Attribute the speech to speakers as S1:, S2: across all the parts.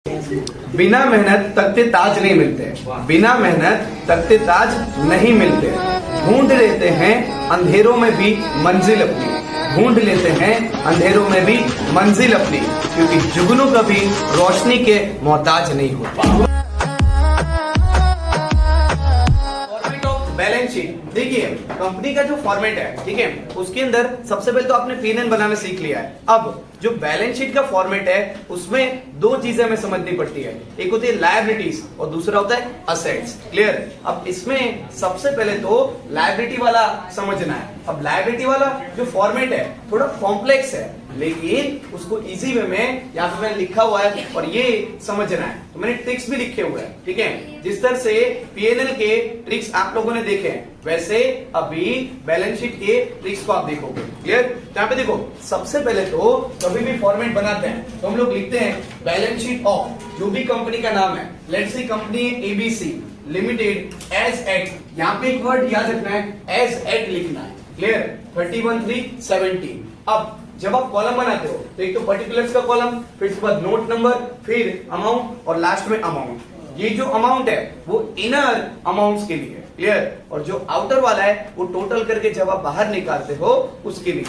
S1: बिना मेहनत तख्ते ताज नहीं मिलते, बिना मेहनत तख्ते ताज नहीं मिलते। ढूंढ लेते हैं अंधेरों में भी मंजिल अपनी, ढूंढ लेते हैं अंधेरों में भी मंजिल अपनी, क्योंकि जुगनू कभी रोशनी के मोहताज नहीं होता। बैलेंस शीट देखिए, कंपनी का जो फॉर्मेट है, ठीक है, उसके अंदर सबसे पहले तो आपने P&L बनाना सीख लिया है। अब जो बैलेंस शीट का फॉर्मेट है उसमें दो चीजें हमें समझनी पड़ती है, एक होती है लायबिलिटीज और दूसरा होता है असेट्स। क्लियर? अब इसमें सबसे पहले तो लायबिलिटी वाला समझना है। अब लायबिलिटी वाला जो फॉर्मेट है थोड़ा कॉम्प्लेक्स है, लेकिन उसको इजी वे में यहाँ पे मैंने लिखा हुआ है और ये समझना है, तो मैंने ट्रिक्स भी लिखे हुए हैं। ठीक है, जिस तरह से P&L के ट्रिक्स आप लोगों ने देखे हैं, वैसे अभी बैलेंस शीट के ट्रिक्स को आप देखोगे। क्लियर? यहाँ पे देखो, सबसे पहले तो कभी भी फॉर्मेट बनाते हैं तो हम लोग लिखते हैं बैलेंस शीट ऑफ जो भी कंपनी का नाम है। Let's see company ABC limited as at, यहाँ पे एक वर्ड याद रखना है, एज एट लिखना है। क्लियर? 31/3/17। अब जब आप कॉलम बनाते हो तो एक तो पर्टिकुलर्स का कॉलम, फिर उसके बाद नोट नंबर, फिर अमाउंट और लास्ट में अमाउंट। ये जो अमाउंट है वो इनर अमाउंट्स के लिए। क्लियर? और जो आउटर वाला है वो टोटल करके जब आप बाहर निकालते हो उसके लिए।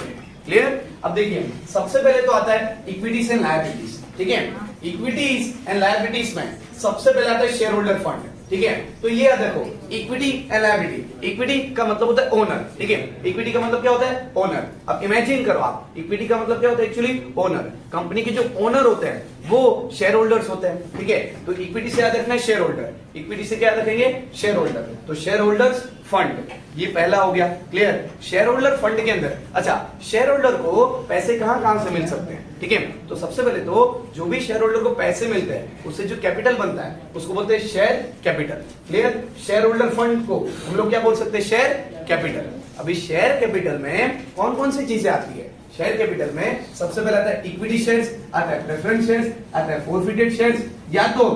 S1: क्लियर? अब देखिए, सबसे पहले तो आता है इक्विटीज एंड लायबिलिटीज। ठीक है, इक्विटीज एंड लायबिलिटीज में सबसे पहले आता है शेयर होल्डर फंड। ठीक है, तो ये देखो, इक्विटी एंड लायबिलिटी। इक्विटी का मतलब होता है ओनर। ठीक है, इक्विटी का मतलब क्या होता है? ओनर। अब इमेजिन करो आप, इक्विटी का मतलब क्या होता है? Actually owner. कंपनी के जो ओनर होते हैं वो शेयर होल्डर्स होते हैं। ठीक है, तो इक्विटी से याद रखना है शेयर होल्डर, इक्विटी से क्या रखेंगे? Share holder. तो शेयर होल्डर्स फंड, ये पहला हो गया। क्लियर? शेयर होल्डर फंड के अंदर, अच्छा, शेयर होल्डर को पैसे कहां से मिल सकते हैं? ठीक है, तो सबसे पहले तो जो भी शेयर होल्डर को पैसे मिलते हैं उससे जो कैपिटल बनता है उसको बोलते हैं share capital. Clear? Share holder fund को हम लोग क्या बोल सकते हैं? Share capital. अभी शेयर कैपिटल में कौन कौन सी चीजें आती है? शेयर कैपिटल में सबसे पहले आता है इक्विटी शेयर्स, आता है प्रेफरेंस शेयर्स, आता है फोरफिटेड शेयर्स, या तो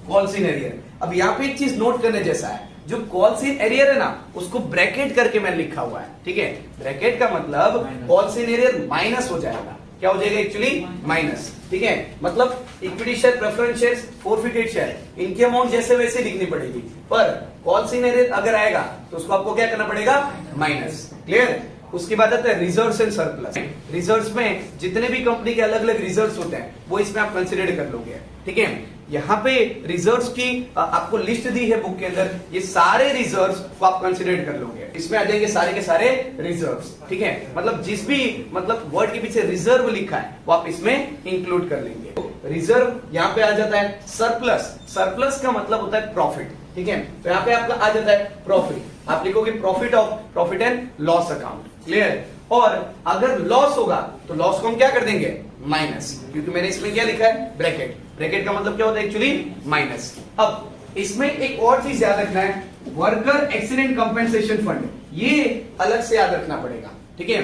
S1: कॉल्स इन एरियर। अब यहाँ पे एक चीज नोट करने जैसा है, जो कॉल्स इन एरियर है ना, उसको ब्रैकेट करके मैंने लिखा हुआ है। ठीक है, ब्रैकेट का मतलब कॉल्स इन एरियर माइनस हो जाएगा। क्या हो जाएगा? Actually minus. ठीक है, मतलब equity share, preference shares, forfeited share, इनकी अमाउंट जैसे वैसे लिखनी पड़ेगी, पर कॉल्स इन एरियर अगर आएगा तो उसको आपको क्या करना पड़ेगा? माइनस। क्लियर? उसके बाद आता है रिजर्व्स एंड सरप्लस। रिजर्व्स में जितने भी कंपनी के अलग अलग रिजर्व्स होते हैं वो इसमें आप कंसीडर कर लोगे। ठीक है, यहाँ पे रिजर्व्स की आपको लिस्ट दी है बुक के अंदर, ये सारे रिजर्व्स को आप कंसीडर कर लोगे, इसमें आ जाएंगे सारे के सारे रिजर्व्स। ठीक है, मतलब जिस भी मतलब वर्ड के पीछे रिजर्व लिखा है वो आप इसमें इंक्लूड कर लेंगे। रिजर्व यहाँ पे आ जाता है सरप्लस। सरप्लस का मतलब होता है प्रॉफिट। ठीक है, तो यहाँ पे आपका आ जाता है प्रॉफिट, आप लिखोगे profit of profit and loss account. Clear? और अगर लॉस होगा तो लॉस को हम क्या कर देंगे? माइनस, क्योंकि मैंने इसमें क्या लिखा है? ब्रैकेट। ब्रैकेट का मतलब क्या होता है? Actually minus. अब इसमें एक और चीज याद रखना है, वर्कर एक्सीडेंट कंपेंसेशन फंड, ये अलग से याद रखना पड़ेगा। ठीक है,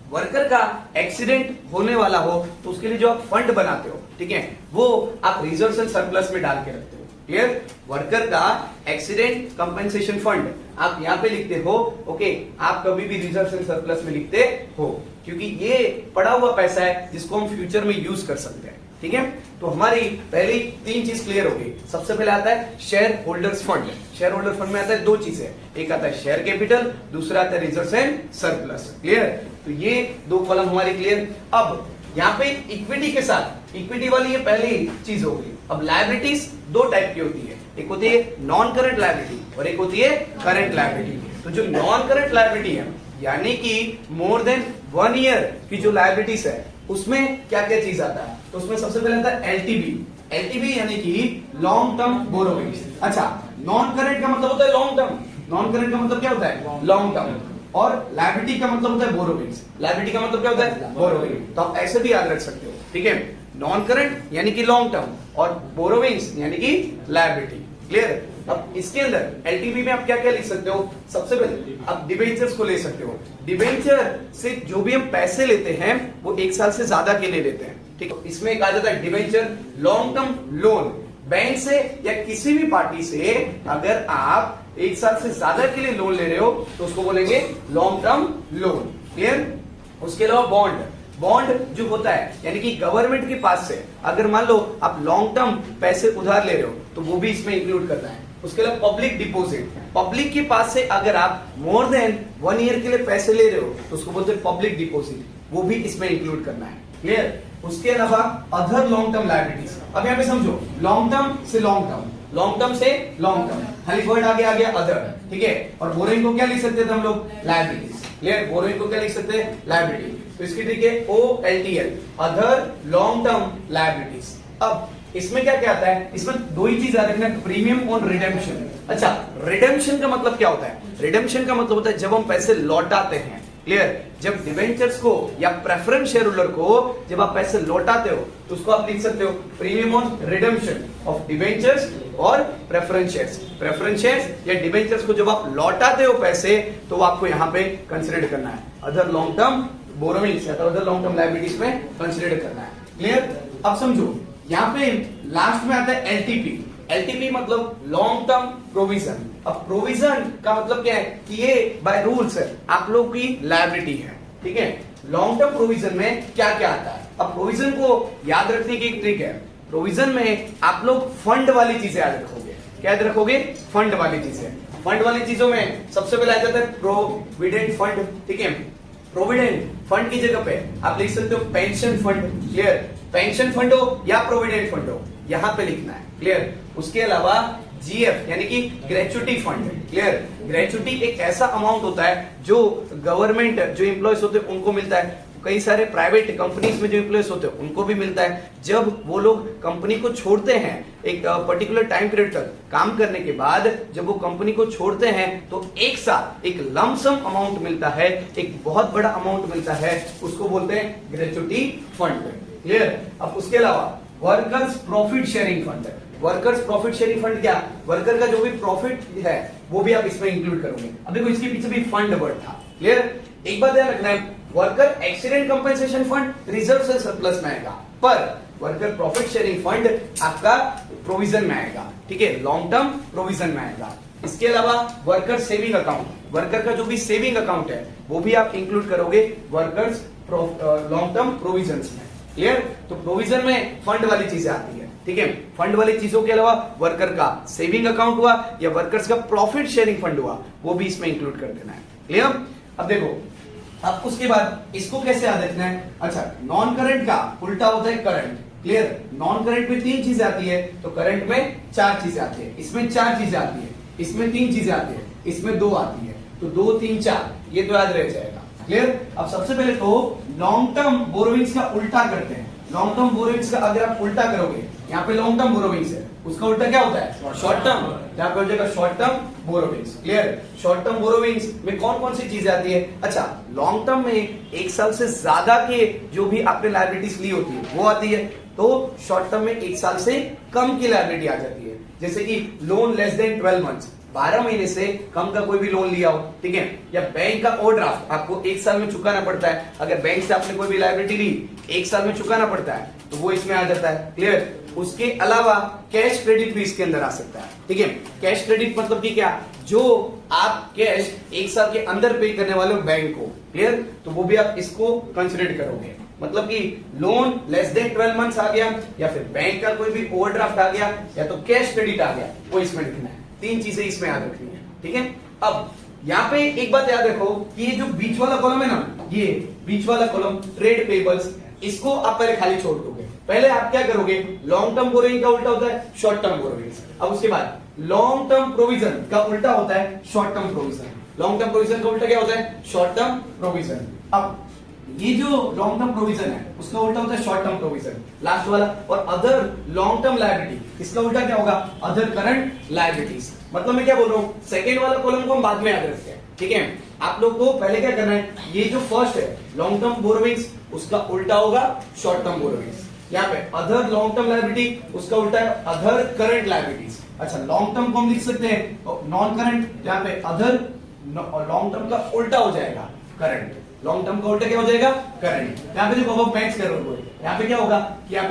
S1: वर्कर का एक्सीडेंट होने वाला हो तो उसके लिए जो आप फंड बनाते हो, ठीक है, वो आप रिजर्व्स एंड सरप्लस में डाल के रखते हो। क्लियर? वर्कर का एक्सीडेंट कंपेंसेशन फंड आप यहाँ पे लिखते हो। ओके, आप कभी भी रिजर्व्स एंड सरप्लस में लिखते हो, क्योंकि ये पड़ा हुआ पैसा है जिसको हम फ्यूचर में यूज कर सकते हैं। ठीक है, तो हमारी पहली तीन चीज क्लियर हो गई। सबसे पहले आता है share holders fund. Share holder fund में आता है दो चीजें, एक आता है शेयर कैपिटल, दूसरा आता है रिजर्व्स एंड सरप्लस। क्लियर? तो ये दो कॉलम हमारी क्लियर। अब यहाँ पे इक्विटी के साथ, इक्विटी वाली ये पहली चीज हो गई। अब लायबिलिटीज दो टाइप की होती है, एक होती है नॉन करंट लायबिलिटी और एक होती है करंट लायबिलिटी। तो जो नॉन करंट लायबिलिटी है, यानी कि मोर देन 1 ईयर की जो लायबिलिटीज है, उसमें क्या क्या चीज आता है? तो उसमें सबसे पहले आता है LTV। LTV यानी कि लॉन्ग टर्म बोरोइंग्स। अच्छा, नॉन करंट का मतलब होता है लॉन्ग टर्म, नॉन करंट का मतलब क्या होता है? Long term. और लायबिलिटी का मतलब होता है बोरोइंग्स। लायबिलिटी का मतलब क्या होता है? बोरोइंग। तो आप ऐसे भी याद रख सकते हो। ठीक है, नॉन करंट यानी कि लॉन्ग टर्म और बोरोइंग्स यानी कि लायबिलिटी। क्लियर? अब इसके अंदर LTV में आप क्या क्या लिख सकते हो? सबसे पहले आप डिबेंचर्स को ले सकते हो। डिबेंचर से जो भी हम पैसे लेते हैं वो 1 साल से ज्यादा के लिए लेते हैं। ठीक है, इसमें एक आ जाता है debenture long term loan. Bank से या किसी भी पार्टी से अगर आप 1 साल से ज्यादा के लिए लोन ले रहे हो तो उसको बोलेंगे लॉन्ग टर्म लोन। क्लियर? उसके अलावा बॉन्ड, बॉन्ड जो होता है यानी कि गवर्नमेंट के पास से अगर मान लो आप लॉन्ग टर्म पैसे उधार ले रहे हो तो वो भी इसमें इंक्लूड करना है। उसके अलावा पब्लिक डिपॉजिट, पब्लिक के पास से अगर आप मोर देन 1 ईयर के लिए पैसे ले रहे हो तो उसको बोलते हैं पब्लिक डिपॉजिट, वो भी इसमें इंक्लूड करना है। क्लियर? उसके अलावा अदर लॉन्ग टर्म लायबिलिटीज। अब यहाँ पे समझो, लॉन्ग टर्म से लॉन्ग टर्म, लॉन्ग टर्म से लॉन्ग टर्म, खाली वर्ड आगे आ गया अदर, ठीक है। और बोरोइंग को क्या लिख सकते थे हम लोग? लायबिलिटीज। क्लियर? बोरोइंग को क्या लिख सकते हैं? लायबिलिटी। तो इसकी ट्रिक है OLTL, other long term liabilities. अब इसमें क्या क्या आता है? इसमें दो ही चीज याद रखना, प्रीमियम ऑन रिडेम्पशन। अच्छा, रिडेम्पशन का मतलब क्या होता है? रिडेम्पशन का मतलब होता है जब हम पैसे लौटाते हैं। क्लियर? जब डिवेंचर्स को या प्रेफरेंस शेयर होल्डर को जब आप पैसे लौटाते हो तो उसको आप लिख सकते हो premium on redemption of debentures और प्रेफरेंस शेयर्स। प्रेफरेंस शेयर्स या डिवेंचर्स को जब आप लौटाते हो पैसे तो आपको यहाँ पे कंसिडर करना है अदर लॉन्ग टर्म बोरोइंग्स या अदर लॉन्ग टर्म लायबिलिटीज में कंसिडर करना है। क्लियर? अब समझो, यहाँ पे लास्ट में आता है LTP। LTP मतलब लॉन्ग टर्म प्रोविजन। अब प्रोविजन का मतलब क्या है कि ये बाय रूल्स आप लोग की लायबिलिटी है, ठीक है। लॉन्ग टर्म प्रोविजन में क्या क्या आता है? अब प्रोविजन को याद रखने की एक ट्रिक है। प्रोविजन में आप लोग फंड वाली चीजें याद रखोगे। क्या याद रखोगे? फंड वाली चीजें। फंड वाली चीजों में सबसे पहले आ जाता है प्रोविडेंट फंड, ठीक है। प्रोविडेंट फंड की जगह पे आप लिख सकते हो pension fund. Clear? Pension fund हो या प्रोविडेंट फंड हो, यहां पे लिखना है। क्लियर? उसके अलावा GF यानी कि ग्रेचुटी फंड। क्लियर? ग्रेचुटी एक ऐसा अमाउंट होता है जो गवर्नमेंट जो एम्प्लॉयज होते हैं उनको मिलता है, कई सारे प्राइवेट कंपनीज में जो एम्प्लॉयज होते हैं उनको भी मिलता है। जब वो लोग कंपनी को छोड़ते हैं एक पर्टिकुलर टाइम पीरियड तक काम करने के बाद, जब वो कंपनी को छोड़ते हैं तो एक साथ एक लमसम अमाउंट मिलता है, एक बहुत बड़ा अमाउंट मिलता है, उसको बोलते हैं ग्रेचुटी फंड। क्लियर? अब उसके अलावा वर्कर्स प्रॉफिट शेयरिंग फंड है। वर्कर्स प्रॉफिट शेयरिंग फंड क्या? वर्कर का जो भी प्रॉफिट है वो भी आप इसमें इंक्लूड करोगे। अब देखो इसके पीछे भी फंड वर्ड था। क्लियर? एक बात ध्यान रखना है, worker accident compensation fund reserve से सरप्लस में आएगा, पर वर्कर प्रॉफिट शेयरिंग फंड आपका प्रोविजन में आएगा, ठीक है, लॉन्ग टर्म प्रोविजन में आएगा। इसके अलावा वर्कर सेविंग अकाउंट, वर्कर का जो भी सेविंग अकाउंट है वो भी आप इंक्लूड करोगे वर्कर्स लॉन्ग टर्म प्रोविजन में। क्लियर? तो प्रोविजन में फंड वाली चीजें आती है, ठीक है। फंड वाली चीजों के अलावा वर्कर का सेविंग अकाउंट हुआ या वर्कर्स का प्रॉफिट शेयरिंग फंड हुआ, वो भी इसमें इंक्लूड कर देना है। क्लियर? अब देखो, अब उसके बाद इसको कैसे याद रखना है? अच्छा, नॉन करंट का उल्टा होता है करंट। क्लियर? नॉन करंट में 3 चीजें आती है तो करंट में 4 चीजें आती है। इसमें 4 चीजें आती है, इसमें 3 चीजें आती है, इसमें 2 आती है, तो 2 3 4 ये तो याद रह जाएगा। क्लियर? अब सबसे पहले तो लॉन्ग टर्म बोरोइंग्स का उल्टा करते हैं। लॉन्ग टर्म बोरोइंग्स का अगर आप उल्टा करोगे, यहाँ पे लॉन्ग टर्म बोरोइंग्स है, उसका उल्टा क्या होता है? Short term. यहाँ पे हो जाएगा short term borrowings. Clear? Short term borrowings में कौन कौन सी चीजें आती है? अच्छा, लॉन्ग टर्म में 1 साल से ज्यादा के जो भी आपने लायबिलिटीज ली होती है वो आती है, तो शॉर्ट टर्म में 1 साल से कम की लायबिलिटी आ जाती है। जैसे कि लोन लेस देन 12 मंथ्स, 12 महीने से कम का कोई भी लोन लिया हो, ठीक है, या बैंक का ओवरड्राफ्ट आपको 1 साल में चुकाना पड़ता है। अगर बैंक से आपने कोई भी लायबिलिटी ली 1 साल में चुकाना पड़ता है तो वो इसमें आ जाता है। क्लियर? उसके अलावा कैश क्रेडिट भी इसके अंदर आ सकता है, ठीक है। कैश क्रेडिट मतलब कि क्या? जो आप कैश 1 साल के अंदर पे करने वाले हो बैंक को। क्लियर? तो वो भी आप इसको कंसिडर करोगे। मतलब कि लोन लेस देन 12 मंथ्स आ गया, या फिर बैंक का कोई भी ओवरड्राफ्ट आ गया, या तो कैश क्रेडिट आ गया, वो इसमें लिखना है। 3 चीजें इसमें याद रखनी है, ठीक है। अब यहाँ पे एक बात याद रखो कि ये जो बीच वाला कॉलम है ना, ये बीच वाला कॉलम ट्रेड पेबल्स, इसको आप पहले खाली छोड़ दोगे। पहले आप क्या करोगे? लॉन्ग टर्म बोरोइंग का उल्टा होता है शॉर्ट टर्म बोरोइंग। अब उसके बाद लॉन्ग टर्म प्रोविजन का उल्टा होता है short term provision. Long term provision का उल्टा क्या होता है? Short term provision. अब ये जो लॉन्ग टर्म प्रोविजन है उसका उल्टा होता है शॉर्ट टर्म प्रोविजन, लास्ट वाला। और अदर लॉन्ग टर्म लायबिलिटी, इसका उल्टा क्या होगा? Other current liabilities. मतलब मैं क्या बोल रहा हूँ, सेकेंड वाला कॉलम को हम बाद में याद रखते हैं, ठीक है। आप लोग को पहले क्या करना है, ये जो फर्स्ट है लॉन्ग टर्म बोरोइंग्स, उसका उल्टा होगा शॉर्ट टर्म बोरोइंग्स। यहाँ पे अदर लॉन्ग टर्म लायबिलिटी, उसका उल्टा है अदर करंट लायबिलिटीज। अच्छा, लॉन्ग टर्म को हम लिख सकते हैं नॉन करंट, यहाँ पे अदर, लॉन्ग टर्म का उल्टा हो जाएगा करंट। लॉन्ग टर्म का उल्टा क्या हो जाएगा? करंट। यहाँ पे देखो मैच करो, यहाँ पे क्या होगा कि यहाँ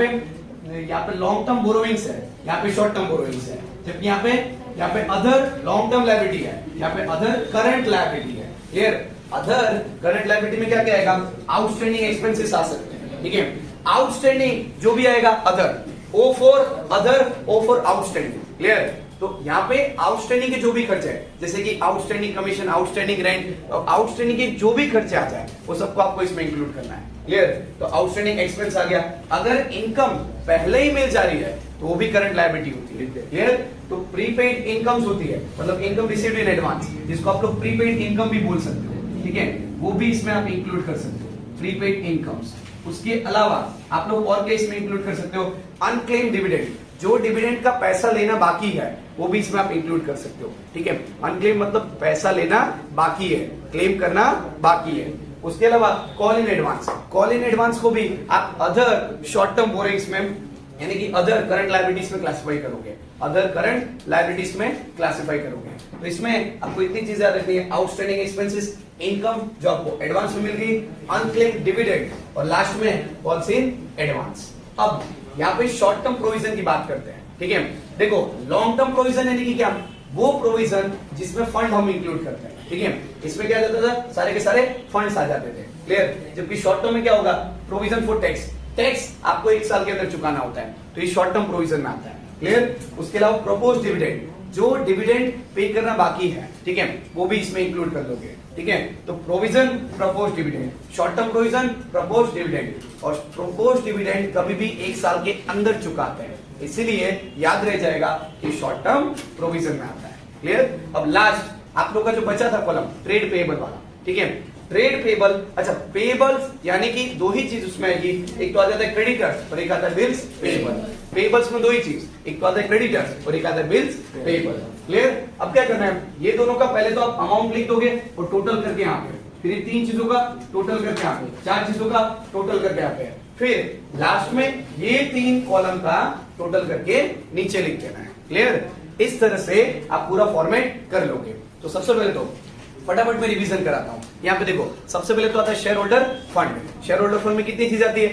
S1: पे लॉन्ग टर्म बोरोइंग्स है, यहाँ पे शॉर्ट टर्म बोरोइंग्स है, जबकि यहाँ पे अदर लॉन्ग टर्म लायबिलिटी है, यहाँ पे अदर करंट लायबिलिटी है। क्लियर? अदर करंट लायबिलिटी में क्या क्या आएगा, आउटस्टैंडिंग एक्सपेंसेस आ सकते हैं, ठीक है। आउटस्टैंडिंग जो भी आएगा other, O for other, O for outstanding, clear. तो यहाँ पे आउटस्टैंडिंग के जो भी खर्चे है, जैसे कि outstanding commission, outstanding rent, outstanding के जो भी खर्चे आ जाए वो सबको आपको इसमें इंक्लूड करना है, क्लियर। तो आउटस्टैंडिंग एक्सपेंस आ गया। अगर इनकम पहले ही मिल जा रही है तो वो भी करंट लायबिलिटी होती है, क्लियर। तो प्रीपेड इनकम्स होती है, मतलब इनकम रिसीव्ड इन एडवांस, जिसको आप लोग प्रीपेड इनकम भी बोल सकते हो, ठीक है, वो भी इसमें आप इंक्लूड कर सकते हो, प्रीपेड इनकम्स। उसके अलावा आप लोग और क्या इसमें इंक्लूड कर सकते हो, अनक्लेम डिविडेंड, जो डिविडेंड का पैसा लेना बाकी है वो भी इसमें आप इंक्लूड कर सकते हो, ठीक है। अनक्लेम मतलब पैसा लेना बाकी है, क्लेम करना बाकी है। उसके अलावा call in advance, call in advance को भी आप अदर शॉर्ट टर्म बोरोइंग्स में, यानी कि अदर करंट लायबिलिटीज में क्लासिफाई करोगे, अदर करंट लायबिलिटीज में क्लासिफाई करोगे। तो इसमें आपको इतनी चीजें याद रखनी है, आउटस्टैंडिंग एक्सपेंसेस, इनकम जो आपको एडवांस में मिल गई, अनक्लेम डिविडेंड, और लास्ट में कॉल्स इन एडवांस। अब यहाँ पे शॉर्ट टर्म प्रोविजन की बात करते हैं, ठीक है। देखो लॉन्ग टर्म प्रोविजन यानी कि क्या, वो प्रोविजन जिसमें फंड हम इंक्लूड करते हैं, ठीक है। इसमें क्या जाता था, सारे के सारे फंड्स आ जाते थे, क्लियर। जबकि शॉर्ट टर्म में क्या होगा, प्रोविजन फॉर टैक्स, टैक्स आपको 1 साल के अंदर चुकाना होता है, तो ये शॉर्ट टर्म प्रोविजन में आता है, क्लियर। उसके अलावा प्रोपोज डिविडेंड, जो डिविडेंड पे करना बाकी है, ठीक है, वो भी इसमें इंक्लूड कर दोगे, ठीक है। तो provision, propose dividend, short term provision, propose dividend, और प्रपोज डिविडेंड कभी भी 1 साल के अंदर चुकाते हैं, इसीलिए याद रह जाएगा कि शॉर्ट टर्म प्रोविजन में आता है, क्लियर। अब लास्ट आप लोग का जो बचा था कॉलम, ट्रेड पेएबल वाला, ठीक है। ट्रेड पेबल, अच्छा पेबल्स यानी कि दो ही चीज उसमें आएगी, एक तो आ जाता है क्रेडिटर्स और एक आता है बिल्स पेबल। पेबल्स में दो ही चीज, एक तो आता है क्रेडिटर्स और एक आता है बिल्स पेबल, क्लियर। अब क्या करना है, ये दोनों का पहले तो आप अमाउंट लिख दोगे और टोटल करके यहाँ पे, फिर 3 चीजों का टोटल करके यहाँ पे, 4 चीजों का टोटल करके यहाँ पे, फिर लास्ट में ये 3 कॉलम का टोटल करके नीचे लिख देना है, क्लियर। इस तरह से आप पूरा फॉर्मेट कर लोगे। तो सबसे पहले तो फटाफट में रिवीजन कराता हूं। यहाँ पे देखो सबसे पहले तो आता है share holder fund. Share holder fund में कितनी चीज आती है,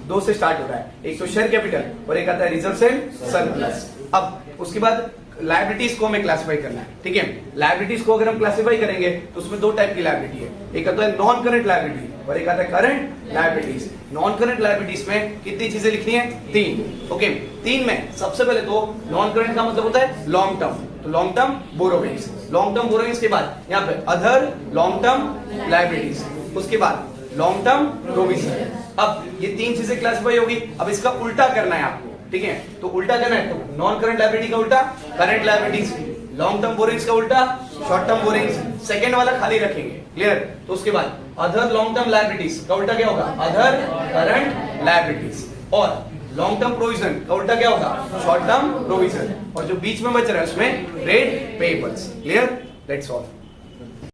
S1: दो से स्टार्ट हो रहा है, एक तो शेयर कैपिटल और एक आता है रिजर्व एंड सरप्लस। अब उसके बाद लायबिलिटीज को हमें क्लासिफाई करना है, ठीक है। लायबिलिटीज को अगर हम क्लासिफाई करेंगे तो उसमें 2 टाइप की लायबिलिटी है, एक आता है नॉन करंट लायबिलिटी और एक आता है current liabilities. Non current liabilities में कितनी चीजें लिखनी है, 3, ओके। 3 में सबसे पहले तो नॉन करंट का मतलब होता है लॉन्ग टर्म, तो long term borrowings, long term borrowings के बाद यहाँ पे अदर लॉन्ग टर्म लायबिलिटीज, उसके बाद लॉन्ग टर्म प्रोविजन। अब ये 3 चीजें क्लासिफाई होगी। अब इसका उल्टा करना है आपको, ठीक है। तो उल्टा करना है, तो नॉन करंट लायबिलिटी का उल्टा current liabilities, long term borrowings का उल्टा शॉर्ट टर्म बोरिंग्स, सेकंड वाला खाली रखेंगे, क्लियर। तो उसके बाद अदर लॉन्ग टर्म लायबिलिटीज का उल्टा क्या होगा, अदर करंट लायबिलिटीज, और लॉन्ग टर्म प्रोविजन का उल्टा क्या होगा, शॉर्ट टर्म प्रोविजन, और जो बीच में बच रहा है उसमें trade payables, clear. Let's solve.